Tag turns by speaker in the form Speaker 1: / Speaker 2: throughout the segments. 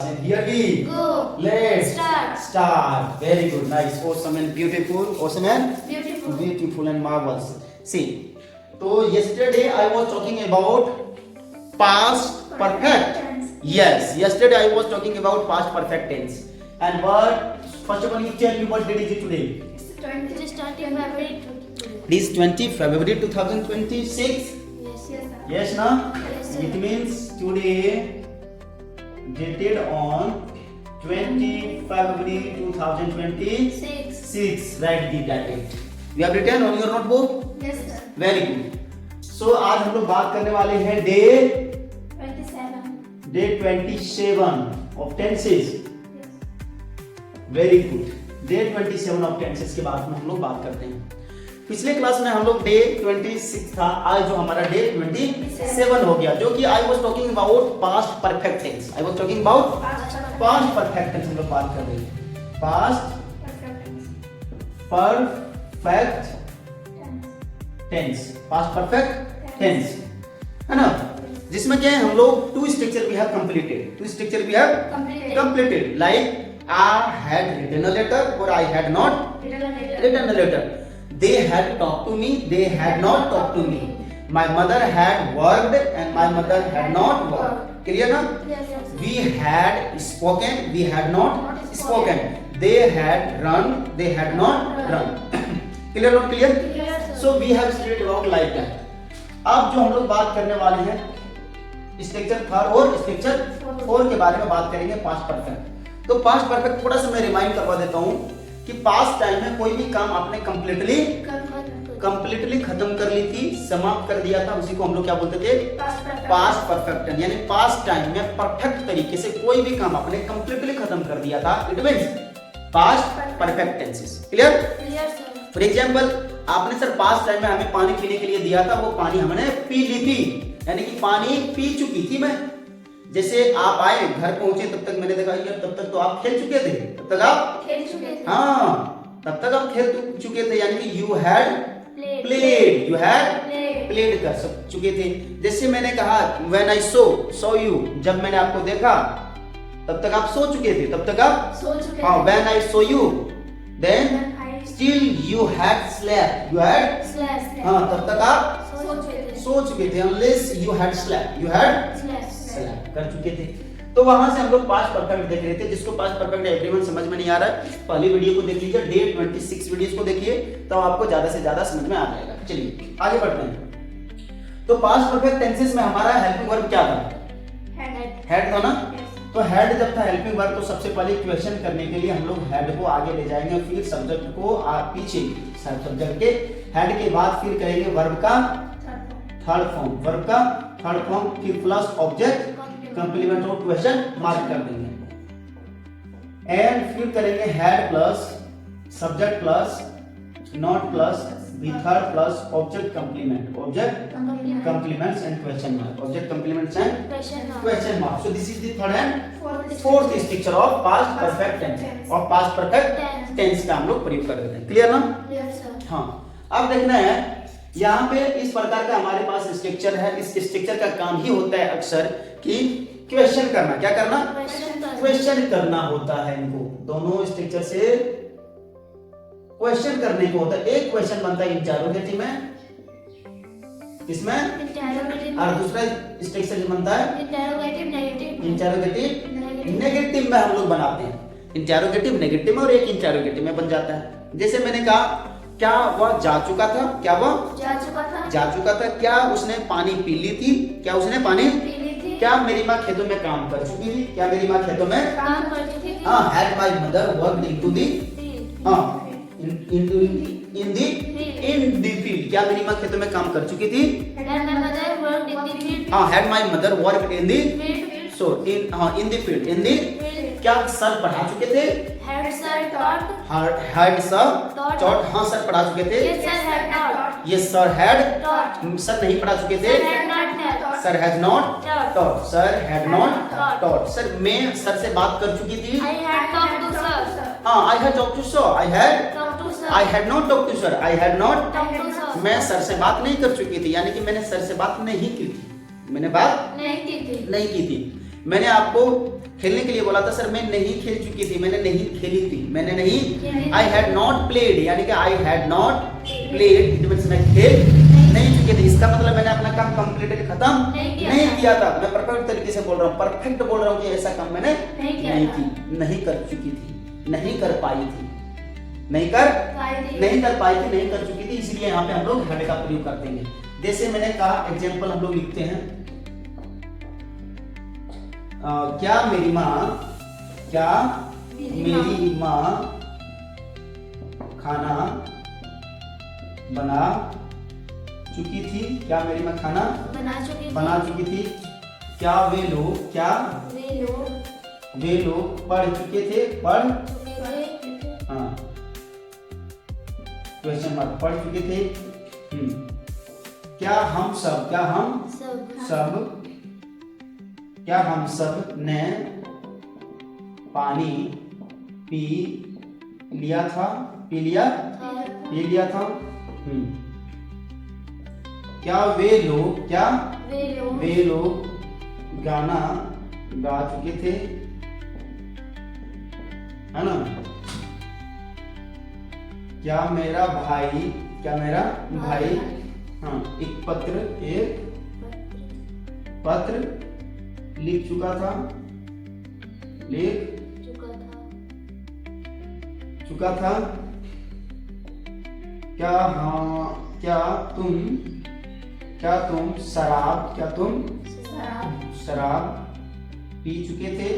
Speaker 1: Here we
Speaker 2: go.
Speaker 1: Let's
Speaker 2: Start.
Speaker 1: Very good, nice, awesome and beautiful, awesome and
Speaker 2: Beautiful.
Speaker 1: beautiful and marvelous. See, so yesterday I was talking about past perfect. Yes, yesterday I was talking about past perfect tense. And what? First of all, you tell me what date is it today?
Speaker 2: It is 20 February.
Speaker 1: It is 20 February 2026.
Speaker 2: Yes, sir.
Speaker 1: Yes, na?
Speaker 2: Yes, sir.
Speaker 1: It means today dated on 20 February 2026. Write the date. You have written on your notebook?
Speaker 2: Yes, sir.
Speaker 1: Very good. So आज हम लोग बात करने वाले हैं day 27 of tenses. Very good. Day 27 of tenses के बारे में हम लोग बात करते हैं। पिछले क्लास में हम लोग डे 26 था, आज जो हमारा डे 27 हो गया, जो कि I was talking about past perfect tense. I was talking about past perfect tense हम लोग बात कर रहे हैं। Past perfect tense, past perfect tense, है ना, जिसमें क्या है, हम लोग two structure we have completed like I had written a letter or I had not written a letter. They had talked to me, they had not talked to me. My mother had worked and my mother had not worked. Clear na?
Speaker 2: Yes.
Speaker 1: We had spoken, we had not spoken. They had run, they had not run. Clear not clear?
Speaker 2: Yes, sir.
Speaker 1: So we have studied about like that. अब जो हम लोग बात करने वाले हैं structure 3 और structure 4 के बारे में बात करेंगे, पास्ट परफेक्ट। तो पास्ट परफेक्ट थोड़ा सा मैं रिमाइंड करवा देता हूं कि पास्ट टाइम में कोई भी काम आपने कंप्लीटली खत्म कर ली थी, समाप्त कर दिया था, उसी को हम लोग क्या बोलते थे, पास्ट परफेक्ट। यानी पास्ट टाइम में परफेक्ट तरीके से कोई भी काम आपने कंप्लीटली खत्म कर दिया था, it means past perfect tenses. Clear? For example, आपने सर पास्ट टाइम में हमें पानी पीने के लिए दिया था, वो पानी हमने पी ली थी, यानी कि पानी पी चुकी थी मैं। जैसे आप आए, घर पहुंचे, तब तक मैंने देखा यार तब तक तो आप खेल चुके थे, तब तक आप
Speaker 2: खेल चुके थे।
Speaker 1: हाँ, तब तक आप खेल चुके थे, यानी कि यू हैड प्लेड कर चुके थे। जैसे मैंने कहा व्हेन आई सो यू, जब मैंने आपको देखा तब तक आप सो चुके थे, तब तक आप
Speaker 2: सो चुके थे।
Speaker 1: हाँ, when I saw you then still you had slept, हाँ, तब तक आप सो चुके थे, unless you had slept, you had slept कर चुके थे। तो वहां से हम लोग पास्ट परफेक्ट देख रहे थे। जिसको पास्ट परफेक्ट एवरीवन समझ में नहीं आ रहा है, पहली वीडियो को देख लीजिए, डे 26 वीडियोस को देखिए, तो आपको ज्यादा से ज्यादा समझ में आ जाएगा। चलिए आगे बढ़ते हैं। तो पास्ट परफेक्ट टेंसेस में हमारा हेल्पिंग वर्ब क्या था? हेड था ना। तो हेड जब था हेल्पिंग वर्ब, तो सबसे पहले क्वेश्चन करने के लिए हम लोग हेड को आगे ले जाएंगे, फिर सब्जेक्ट को पीछे, सब्जेक्ट के हेड के बाद फिर करेंगे वर्ब का थर्ड फॉर्म, फिर प्लस ऑब्जेक्ट कंप्लीमेंट और क्वेश्चन मार्क कर देंगे, एंड फिर करेंगे had plus subject plus not plus the third plus object complements and question mark, object complements and question mark. So this is the third and fourth structure of past perfect tense, और past perfect tense का हम लोग प्रयोग कर देते हैं। Clear ना? हाँ, अब देखना है यहाँ पे इस प्रकार का हमारे पास स्ट्रक्चर है। इस स्ट्रक्चर का काम ही होता है अक्सर कि क्वेश्चन करना। क्या करना? क्वेश्चन करना होता है। इनको दोनों स्ट्रक्चर से क्वेश्चन करने को होता है। एक क्वेश्चन बनता है इंटरोगेटिव में, इसमें, और दूसरा स्ट्रक्चर बनता है इंटरोगेटिव नेगेटिव में। हम लोग बनाते हैं इंटरोगेटिव नेगेटिव में, और एक इंटरोगेटिव में बन जाता है। जैसे मैंने कहा, क्या वह जा चुका था? क्या वह जा चुका था? क्या उसने पानी पी ली थी? क्या उसने पानी पी ली थी? क्या मेरी माँ खेतों में काम कर चुकी थी? क्या मेरी माँ खेतों में
Speaker 2: काम कर चुकी थी?
Speaker 1: हाँ, had my mother worked into the, हाँ, इन दी फील्ड। क्या मेरी माँ खेतों में काम कर चुकी थी? हाँ, had my mother worked in the, so in the field, in the. क्या सर पढ़ा चुके थे?
Speaker 2: हेड सर टॉट,
Speaker 1: हाँ, सर पढ़ा चुके थे। ये सर हैड, सर नहीं पढ़ा चुके थे। Sir has not taught, sir had not taught. Sir मैं सर से बात कर चुकी थी।
Speaker 2: I had talked to sir,
Speaker 1: हाँ, I had talked to sir, I had not talked to sir, I had not, मैं सर से बात नहीं कर चुकी थी, यानी कि मैंने सर से बात नहीं की थी, मैंने बात नहीं की थी। मैंने आपको खेलने के लिए बोला था सर मैं नहीं खेल चुकी थी, मैंने नहीं खेली थी, मैंने नहीं, आई हैड नॉट प्लेड, यानी कि आई had not played it means मैं खेल नहीं चुकी थी। इसका मतलब मैंने अपना काम कंप्लीटेड खत्म नहीं किया था। मैं परफेक्ट तरीके से बोल रहा हूँ, परफेक्ट बोल रहा हूँ कि ऐसा काम मैंने नहीं की, नहीं कर चुकी थी, नहीं कर पाई थी, नहीं कर पाई थी, नहीं कर चुकी थी, इसलिए यहाँ पे हम लोग हैड का प्रयोग करते हैं। जैसे मैंने कहा एग्जाम्पल हम लोग लिखते हैं, क्या मेरी माँ खाना बना चुकी थी, क्या मेरी माँ खाना बना चुकी थी, क्या वे लोग पढ़ चुके थे, हाँ क्वेश्चन मार्क, पढ़ चुके थे। क्या हम सब ने पानी पी लिया था। क्या वे लोग गाना गा चुके थे, है ना। क्या मेरा भाई हाँ एक पत्र लिख चुका था, क्या तुम शराब पी चुके थे?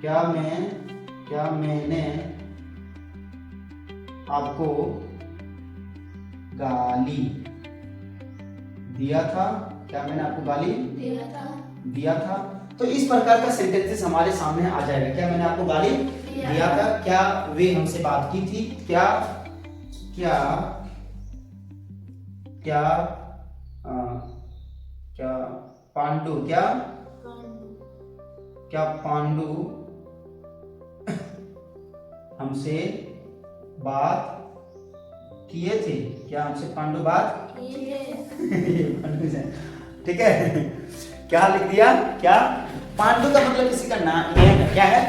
Speaker 1: क्या मैंने आपको गाली दिया था? क्या मैंने आपको गाली दिया था? तो इस प्रकार का सेंटेंसेस हमारे सामने आ जाएगा। क्या मैंने आपको गाली दिया था? क्या वे हमसे बात की थी? क्या पांडु हमसे बात किए थे? क्या हमसे पांडु बात ठीक है। क्या लिख दिया? क्या पांडु का मतलब किसी का नाम है, क्या है?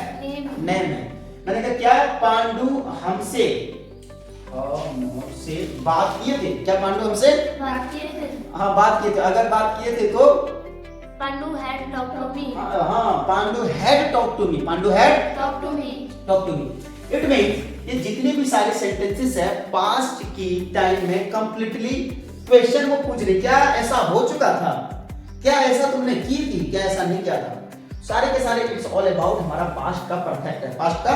Speaker 1: नेम है। मैंने कहा क्या पांडु हमसे बात किए थे? क्या पांडु हमसे बात किए थे? हाँ बात किए थे। अगर बात किए थे तो
Speaker 2: Pandu had talked to me.
Speaker 1: हाँ Pandu had talked to me. Pandu had talked to me. It means ये जितने भी सारे सेंटेंसेस है पास्ट की टाइम में कंप्लीटली क्वेश्चन वो पूछ रही, क्या ऐसा हो चुका था? क्या ऐसा तुमने की थी? क्या ऐसा नहीं किया था? सारे के सारे इट्स ऑल अबाउट हमारा पास्ट का परफेक्ट है, पास्ट का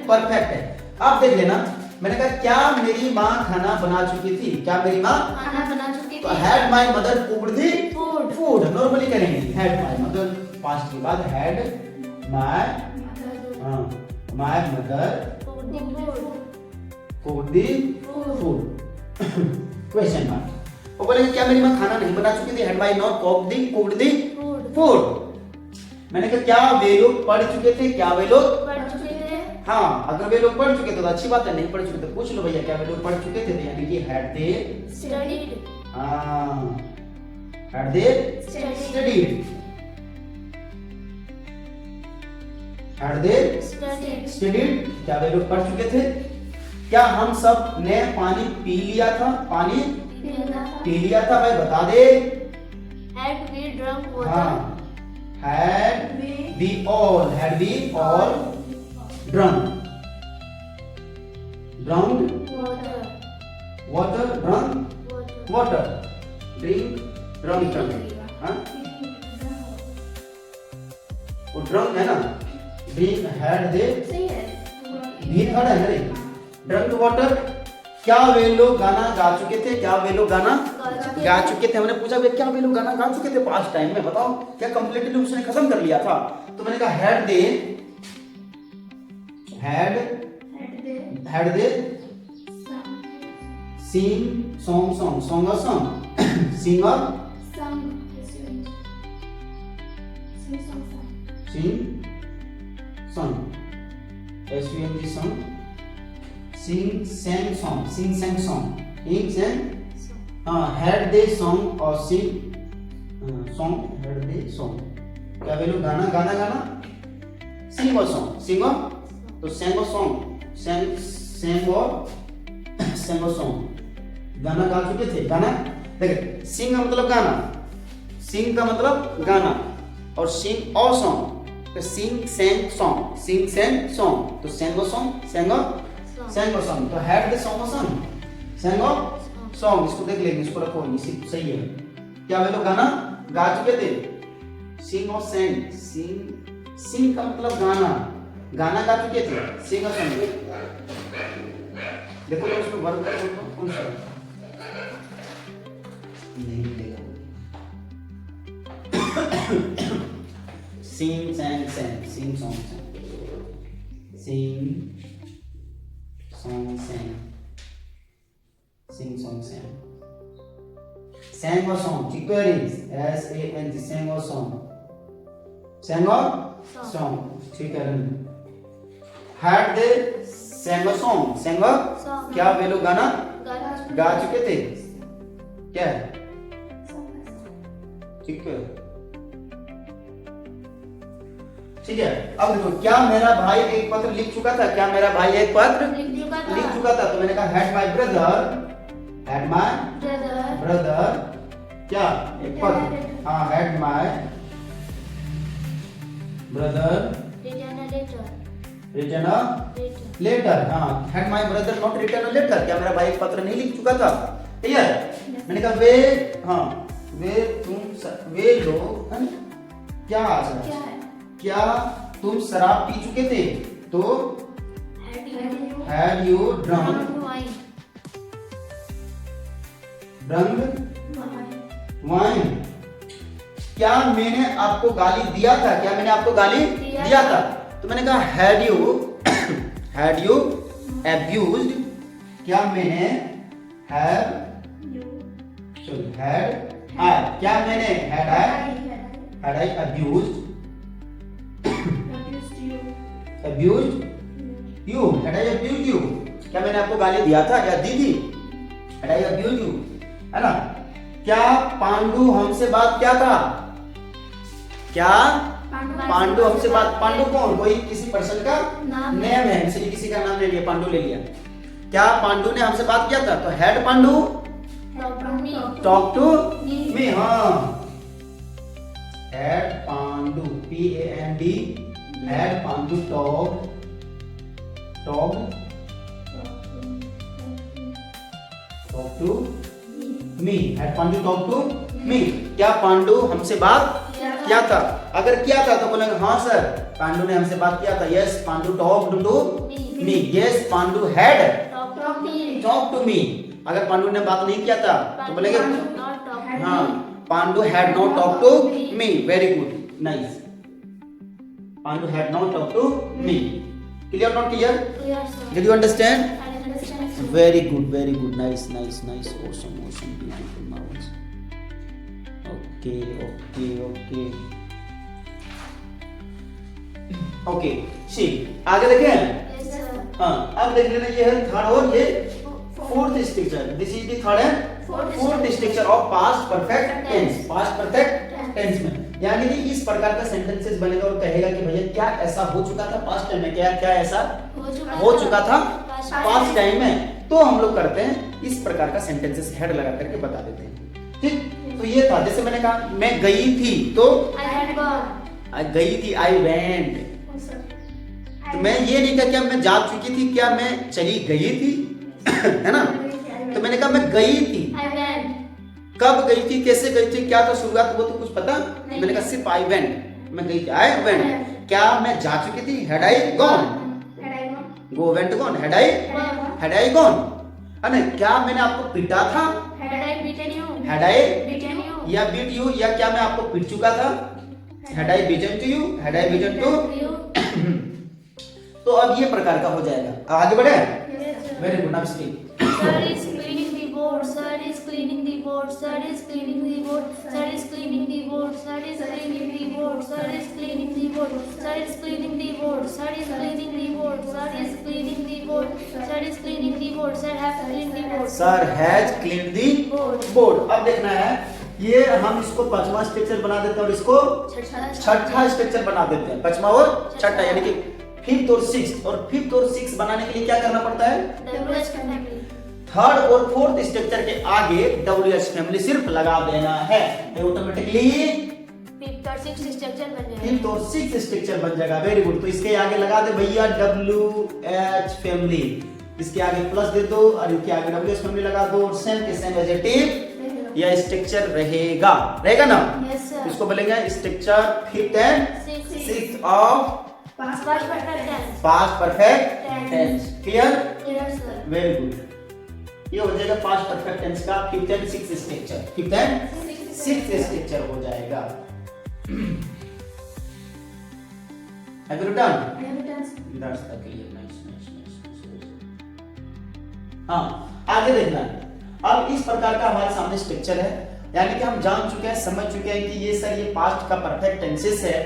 Speaker 1: परफेक्ट है। आप देख लेना, मैंने कहा क्या मेरी माँ खाना बना चुकी थी? क्या मेरी माँ
Speaker 2: खाना बना चुकी थी?
Speaker 1: तो had my mother cooked the
Speaker 2: food
Speaker 1: normally करेंगे, हैड माय मदर पास्ट के बाद had my mother cooked the food question mark. वो बोलेंगे क्या मेरी माँ खाना नहीं बना चुकी थी? Had my not cooked the food. मैंने कहा क्या वे लोग पढ़ चुके थे? क्या वे लोग
Speaker 2: पढ़ चुके थे?
Speaker 1: हाँ अगर वे लोग पढ़ चुके थे तो अच्छी बात है, नहीं पढ़ चुके तो पूछ लो भैया क्या वे लोग पढ़ चुके थे? यानी कि had they
Speaker 2: studied.
Speaker 1: Had they studied. Had they studied. क्या वे लोग पढ़ चुके थे? क्या हम सब ने पानी पी लिया था? पानी पी लिया था भाई बता दे।
Speaker 2: Had we drunk water?
Speaker 1: हाँ had we all drunk water drink हाँ वो drunk है ना, drink had they
Speaker 2: सही है।
Speaker 1: भी थर्ड है रे drunk water। क्या वे लोग गाना गा चुके थे? क्या वे लोग गाना गा चुके थे? हमने पूछा क्या वे लोग गाना गा चुके थे पास्ट टाइम में? बताओ क्या कंप्लीटली उसने खत्म कर लिया था? तो मैंने कहा had they sing song sing sang song, sing sang song, sing sang, had they song or sing song, had they song, क्या वैल्यू गाना गाना गाना, sing or song, sing or, तो sang or song, sang or song, गाना गा चुके थे, गाना देखिए sing का मतलब गाना, sing का मतलब गाना और sing और song, तो sing sang song, sing sang song, तो sang or song, sang or song, तो had the song or song, sang or song, इसको देख लेंगे, इसको रखो, इसी सही है, क्या वे लोग गाना गा चुके थे, sing और sang, sing का मतलब गाना, गाना गा चुके थे, sing और sang, देखो तो उसमें वर्ब कौन सा नहीं मिलेगा, sing sang sang, sing song sang, sing song sang, sing song sang, sang or song, ठीक तो है, S-A-N-G, sang or song, sang or song, ठीक है, had they sang or song, sang or क्या वे लोग गाना गा चुके थे, क्या है, ठीक है, ठीक है। अब देखो क्या मेरा भाई एक पत्र लिख चुका था, क्या मेरा भाई एक पत्र लिख चुका था, तो मैंने कहा had my brother क्या एक पत्र, हाँ had my brother written a letter, हाँ had my brother not written a letter, क्या मेरा भाई एक पत्र नहीं लिख चुका था, क्लियर। मैंने कहा वे लोग क्या क्या तुम शराब पी चुके थे, तो had you drunk wine, क्या मैंने आपको गाली दिया था, क्या मैंने आपको गाली दिया था, तो मैंने कहा had you abused, क्या मैंने had I abused you, had I abused you, क्या मैंने आपको गाली दिया था या दी थी, had I abused you, है ना। क्या पांडु हमसे बात क्या था, क्या पांडु हमसे बात, पांडु कौन, कोई किसी पर्सन का नेम है, इसलिए किसी का नाम ले लिया, पांडु ले लिया, क्या पांडु ने हमसे बात किया था, तो had Pandu talk to me, हाँ had Pandu P-A-N-D, had Pandu talk to me, had Pandu talk to me, क्या पांडु हमसे बात किया था, अगर किया था तो बोलेंगे हाँ सर पांडु ने हमसे बात किया था, yes Pandu talked to me, yes Pandu had talked to me, अगर पांडु ने बात नहीं किया था तो बोलेंगे हाँ Pandu had not talked to me, very good, nice, Pandu had not talked to me, clear not clear, did you understand, very good, nice, awesome, beautiful, marvelous, okay, see आगे देखें, हाँ अब देख लेना, ये है थर्ड और ये fourth structure, this is the third and fourth structure of past perfect tense, past perfect tense में, यानी कि इस प्रकार का सेंटेंसेस बनेगा और कहेगा कि भैया क्या ऐसा हो चुका था पास्ट टाइम में, क्या ऐसा हो चुका था पास्ट टाइम में, तो हम लोग करते हैं इस प्रकार का सेंटेंसेस हेड लगा करके बता देते हैं, ठीक। तो ये था, जैसे मैंने कहा मैं गई थी, तो गई थी आई वेंट, तो मैं ये नहीं कहा क्या मैं जा चुकी थी, क्या मैं चली गई थी है ना, तो मैंने कहा मैं गई थी, कब गई थी, कैसे गई थी, क्या था शुरुआत, वो तो कुछ पता, मैंने कहा सिर्फ आई वेंट, मैं गई थी आई वेंट, क्या मैं जा चुकी थी, had I gone, go went gone, had I gone, है ना, क्या मैंने आपको पीटा था, हैड आई या बीट यू, या क्या मैं आपको पीट चुका था, had I beaten to you, had I beaten to, तो अब ये प्रकार का हो जाएगा, आगे बढ़े, very good, now speak,
Speaker 2: Sir is cleaning the board. Sir is cleaning the board. Sir is cleaning the board. Sir is cleaning the board. Sir is cleaning the board. Sir is cleaning the board. Sir is cleaning the board. Sir is cleaning the board. Sir is cleaning the board. Sir is cleaning the board. Sir has cleaned the board.
Speaker 1: Sir has cleaned the board. अब देखना है, ये हम इसको पांचवा structure बना देते हैं और इसको छठा स्ट्रक्चर बना देते हैं। पांचवा और छठा यानी कि फिफ्थ और सिक्स्थ, और फिफ्थ और सिक्स्थ बनाने के लिए क्या करना पड़ता है?
Speaker 2: WH family.
Speaker 1: थर्ड और फोर्थ स्ट्रक्चर के आगे WH फैमिली सिर्फ लगा देना है, ऑटोमेटिकली
Speaker 2: फिफ्थ और सिक्स्थ स्ट्रक्चर बन जाएगा।
Speaker 1: फिफ्थ और सिक्स्थ स्ट्रक्चर बन जाएगा। Very good. तो इसके आगे लगा दे भैया WH फैमिली, इसके आगे प्लस दे दो और इसके आगे WH फैमिली लगा दो, और सेम के सेम एज इट इज यह स्ट्रक्चर रहेगा ना?
Speaker 2: Yes sir.
Speaker 1: इसको बोलेंगे structure fifth and sixth of
Speaker 2: Past perfect tense.
Speaker 1: Past perfect tense. Clear?
Speaker 2: Yes sir.
Speaker 1: Very good. ये हो जाएगा पास्ट परफेक्ट टेंस का fifth and sixth structure. Fifth and sixth structure हो जाएगा। Have you done? That's the clear. Nice. हाँ, आगे देखना। अब इस प्रकार का हमारे सामने स्ट्रक्चर है, यानी कि हम जान चुके हैं, समझ चुके हैं कि ये सर ये पास्ट का परफेक्ट टेंसेस है,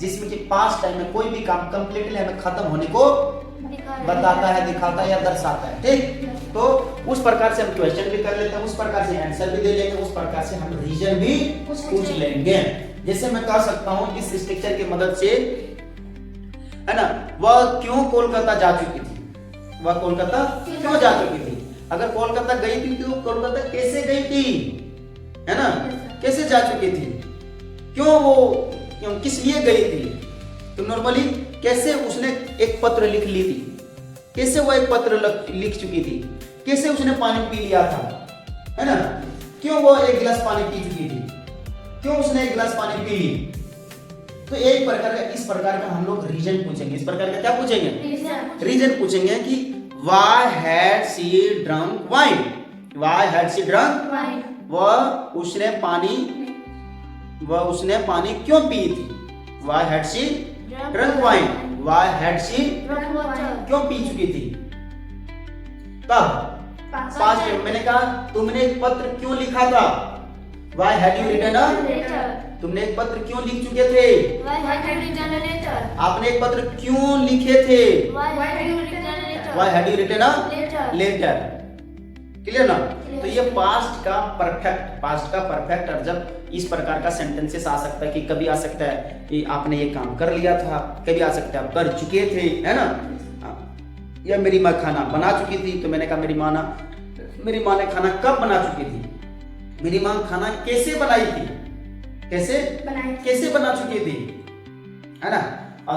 Speaker 1: जिसमें कि पास्ट टाइम में कोई भी काम कंप्लीटली हमें खत्म होने को बताता है, दिखाता है या दर्शाता है। ठीक, तो उस प्रकार से हम क्वेश्चन भी कर लेते हैं, उस प्रकार से आंसर भी दे लेंगे, उस प्रकार से हम रीजन भी पूछ लेंगे। जैसे मैं कह सकता हूँ इस स्ट्रक्चर की मदद से, है ना, वह क्यों कोलकाता जा चुकी थी? वह कोलकाता क्यों जा चुकी थी? अगर कोलकाता गई थी तो कोलकाता कैसे गई थी, है ना, कैसे जा चुकी थी, क्यों किस लिए गई थी? तो नॉर्मली कैसे उसने एक पत्र लिख ली थी, कैसे वो एक पत्र लिख चुकी थी, कैसे उसने पानी पी लिया था, है ना, क्यों वो एक गिलास पानी पी चुकी थी, क्यों उसने एक गिलास पानी पी ली। तो एक प्रकार का, इस प्रकार का हम लोग रीजन पूछेंगे। इस प्रकार का क्या पूछेंगे? रीजन पूछेंगे कि why had she drunk wine? Why had she drunk? वह उसने पानी क्यों पी थी? Why had she drunk wine? Why had she क्यों पी चुकी थी? तब पास्ट में मैंने कहा तुमने एक पत्र क्यों लिखा था? Why had you written a letter? तुमने एक पत्र क्यों लिख चुके थे?
Speaker 2: Why had you written a letter?
Speaker 1: आपने एक पत्र क्यों लिखे थे?
Speaker 2: Why had you written a letter?
Speaker 1: Why had you written a
Speaker 2: letter?
Speaker 1: Clear ना? तो ये पास्ट का परफेक्ट, और जब इस प्रकार का सेंटेंसेस आ सकता है कि कभी आ सकता है कि आपने ये काम कर लिया था, कभी आ सकता है आप कर चुके थे, है ना, या मेरी माँ खाना बना चुकी थी। तो मैंने कहा मेरी माँ ने खाना कब बना चुकी थी? मेरी माँ खाना कैसे बनाई थी? कैसे बना चुकी थी, है ना।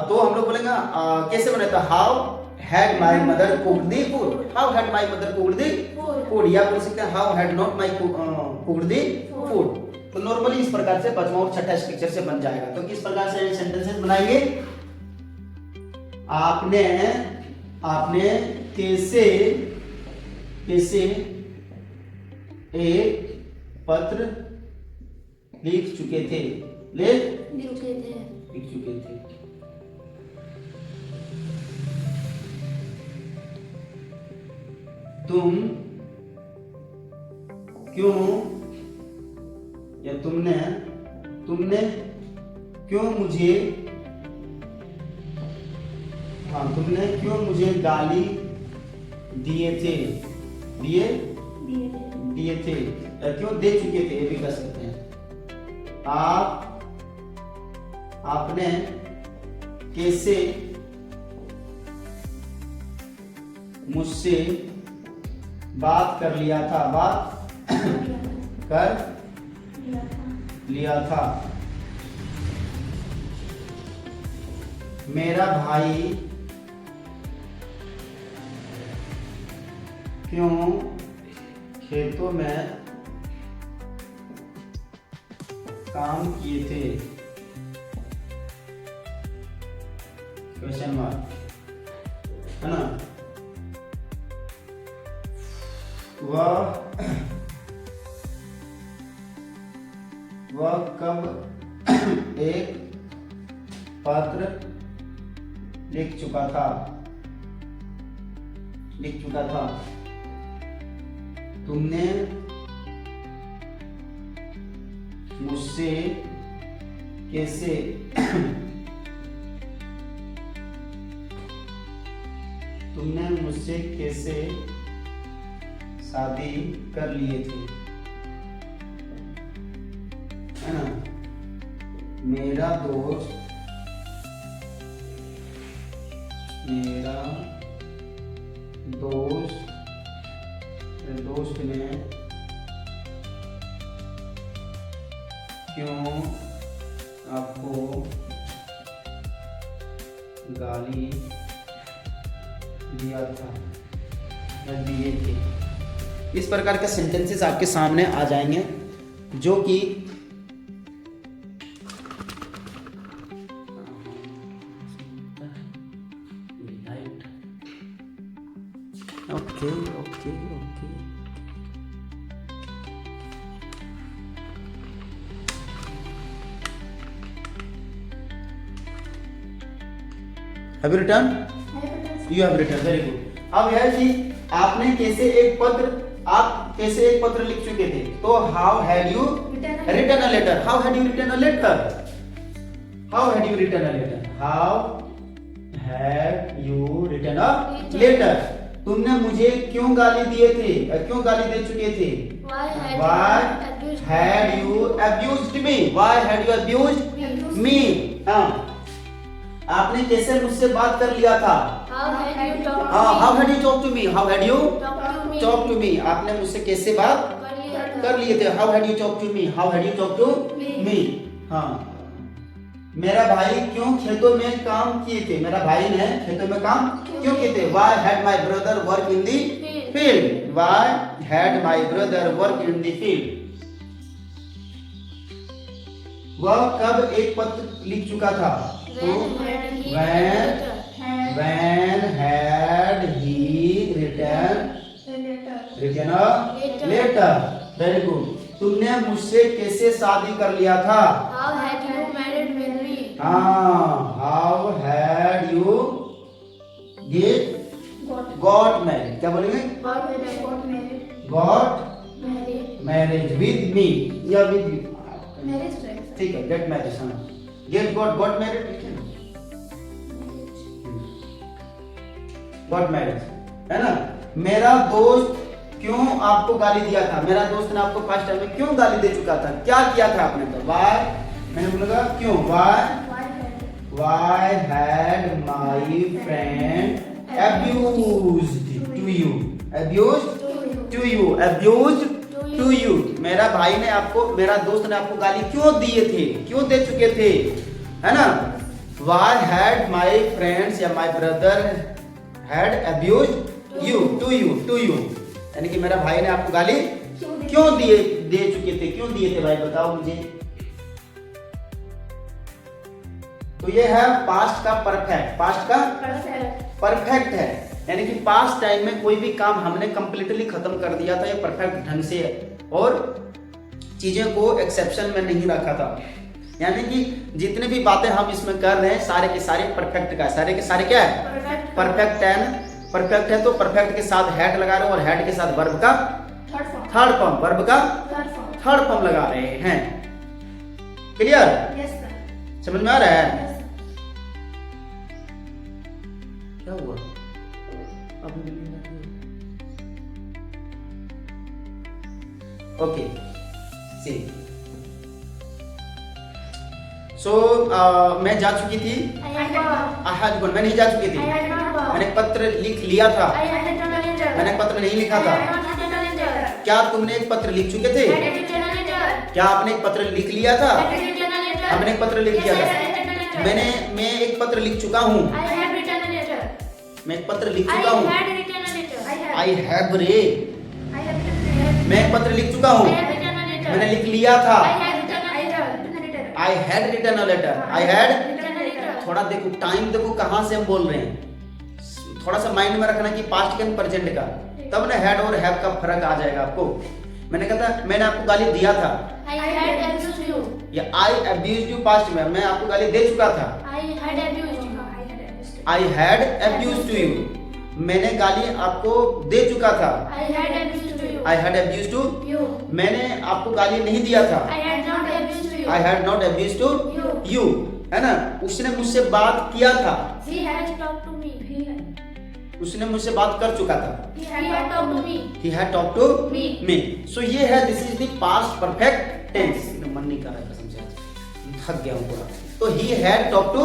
Speaker 1: तो हम लोग बोलेंगे कैसे बनाया था? How had my mother cooked the food? How had my mother cooked the food? या बोल सकते हैं how had not my cooked the food? तो नॉर्मली इस प्रकार से पांचवा और छठा स्ट्रक्चर से बन जाएगा। तो किस प्रकार से सेंटेंसेस बनाएंगे? आपने कैसे एक पत्र लिख चुके थे? तुमने क्यों मुझे गाली दिए थे? क्यों दे चुके थे, ये भी कर सकते हैं। आपने कैसे मुझसे बात कर लिया था? मेरा भाई क्यों खेतों में काम किए थे? क्वेश्चन मार्क, है ना। वह कब एक पत्र लिख चुका था? तुमने मुझसे कैसे तुमने मुझसे कैसे शादी कर लिए थे, है ना। मेरा दोस्त ने क्यों आपको गाली दिया था या दिए थे। इस प्रकार के सेंटेंसेस आपके सामने आ जाएंगे जो कि okay okay okay Have you written? You have written. Very good. अब यह कि आपने कैसे एक पत्र लिख चुके थे। तो how had you written a letter? How had you written a letter? How had you written a letter? How had you written a letter? तुमने मुझे क्यों गाली दिए थे, क्यों गाली दे चुके थे? Why had you abused me? Why had you abused me? हाँ, आपने कैसे मुझसे बात कर लिया था?
Speaker 2: How had you talked to me?
Speaker 1: How had you talked to me? How had you
Speaker 2: me?
Speaker 1: talked to me? आपने मुझसे कैसे बात कर लिए थे? How had you talked to me? How had you talked to me? हाँ, मेरा भाई क्यों खेतों में काम किए थे? मेरा भाई ने खेतों में काम क्यों किए थे? Why had my brother work in the field? Why had my brother work in the field? वह कब एक पत्र लिख चुका था? When had he written a letter? Very good. तुमने मुझसे कैसे शादी कर लिया था?
Speaker 2: How had you married me?
Speaker 1: How had you got married? क्या बोलेंगे? Got married with me या with you? ठीक है, get married. हाँ, got married. Got married, है ना। मेरा दोस्त क्यों आपको गाली दिया था? मेरा दोस्त ने आपको फर्स्ट टाइम में क्यों गाली दे चुका था? क्या किया था आपने? तो why, मैंने बोला क्यों। Why had my friend abused to you? Abused to you. मेरा भाई ने आपको, मेरा दोस्त ने आपको गाली क्यों दिए थे, क्यों दे चुके थे, है ना। Why had my friends या my brother had abused to you, यानी कि मेरा भाई ने आपको गाली क्यों दे चुके थे, क्यों दिए थे भाई, बताओ मुझे। तो ये है पास्ट का परफेक्ट है, यानी कि पास्ट टाइम में कोई भी काम हमने कंप्लीटली खत्म कर दिया था, ये परफेक्ट ढंग से और चीजें को एक्सेप्शन में नहीं रखा था, यानी कि जितने भी बातें हम इसमें कर रहे हैं सारे के सारे परफेक्ट का, सारे के सारे क्या है? परफेक्ट है। परफेक्ट है तो परफेक्ट के साथ हैड लगा रहे हैं और हैड के साथ वर्ब का थर्ड फॉर्म, वर्ब का थर्ड फॉर्म लगा रहे हैं। क्लियर? समझ में आ रहा है? क्या हुआ? ओके, सी सो मैं जा चुकी थी। मैं नहीं जा चुकी थी, मैंने पत्र लिख लिया था, मैंने पत्र नहीं लिखा था। क्या तुमने एक पत्र लिख चुके थे? क्या आपने एक पत्र लिख लिया था? हमने एक पत्र लिख लिया था। मैं एक पत्र लिख चुका हूँ, मैं एक पत्र लिख चुका हूँ। आई हैव रे, मैं एक पत्र लिख चुका हूँ, मैंने लिख लिया था। I had written a letter. I had, थोड़ा देखो टाइम, देखो कहाँ से हम बोल रहे हैं, थोड़ा सा माइंड में रखना कि पास्ट के प्रेजेंट का, तब ना हैड और हैव का फर्क आ जाएगा आपको। मैंने कहा था मैंने आपको गाली दिया था,
Speaker 2: I had abused you.
Speaker 1: या I abused you पास्ट में, मैं आपको गाली दे चुका था।
Speaker 2: I had abused you.
Speaker 1: I had abused you, मैंने गाली आपको दे चुका था।
Speaker 2: I had abused you.
Speaker 1: I had abused to
Speaker 2: you.
Speaker 1: मैंने आपको गाली नहीं दिया था।
Speaker 2: I had not abused you.
Speaker 1: I had not abused to you है ना। उसने मुझसे बात किया था।
Speaker 2: He has talked to me.
Speaker 1: उसने मुझसे बात कर चुका था।
Speaker 2: He had talked to me.
Speaker 1: He had talked to
Speaker 2: Me.
Speaker 1: So ये है this is the past perfect tense। मन नहीं कर रहा कसम से, थक गया हूँ पूरा। तो he had talked to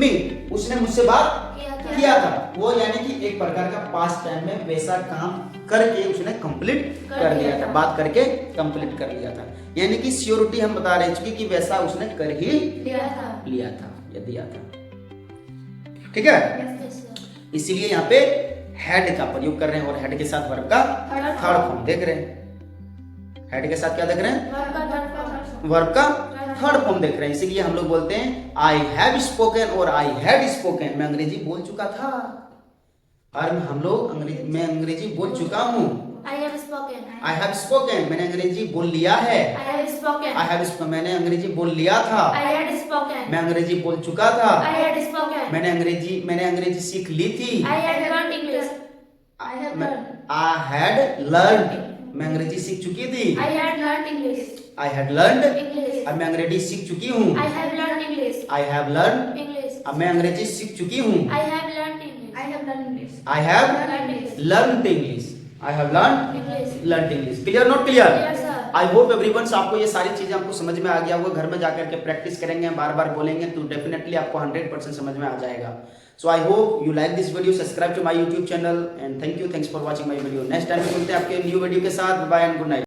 Speaker 1: me। उसने मुझसे बात किया था। वो यानी कि एक प्रकार का पास्ट टाइम में वैसा काम करके उसने कंप्लीट कर लिया था, बात करके कंप्लीट कर लिया था। यानी कि श्योरिटी हम बता रहे हैं कि वैसा उसने कर ही लिया था या दिया था। ठीक है, इसीलिए यहाँ पे हैड का प्रयोग कर रहे हैं और हैड के साथ वर्ब का थर्ड फॉर्म देख रहे हैं। हैड के साथ क्या देख रहे हैं? वर्ब का थर्ड फॉर्म देख रहे हैं। इसीलिए हम लोग बोलते हैं आई हैव स्पोकन और आई हैड स्पोकन। मैं अंग्रेजी बोल चुका था और मैं अंग्रेजी बोल चुका हूँ।
Speaker 2: I have spoken.
Speaker 1: I have spoken मैंने अंग्रेजी बोल लिया है।
Speaker 2: I have spoken.
Speaker 1: I have spoken मैंने अंग्रेजी बोल लिया था।
Speaker 2: I had spoken.
Speaker 1: मैं अंग्रेजी बोल चुका था।
Speaker 2: I had spoken.
Speaker 1: मैंने अंग्रेजी सीख ली थी।
Speaker 2: I had learned English. I have learned.
Speaker 1: I had learned मैं अंग्रेजी सीख चुकी थी।
Speaker 2: I had learned English.
Speaker 1: I had learned
Speaker 2: English.
Speaker 1: अब मैं अंग्रेजी सीख चुकी हूँ।
Speaker 2: I have learned English.
Speaker 1: I have learned
Speaker 2: English.
Speaker 1: अब मैं अंग्रेजी सीख चुकी हूँ।
Speaker 2: I have learned English. I have learned English.
Speaker 1: I have
Speaker 2: learned English.
Speaker 1: learned English. I have learned
Speaker 2: English.
Speaker 1: learned English. Clear not clear?
Speaker 2: Clear, sir.
Speaker 1: I hope everyone आपको ये सारी चीजें आपको समझ में आ गया होगा। घर में जाकर के प्रैक्टिस करेंगे, बार बार बोलेंगे तो डेफिनेटली आपको 100% समझ में आ जाएगा। So I hope you like this video. Subscribe to my YouTube channel and thank you. Thanks for watching my video. Next time मिलते हैं आपके न्यू वीडियो के साथ। Bye and good night.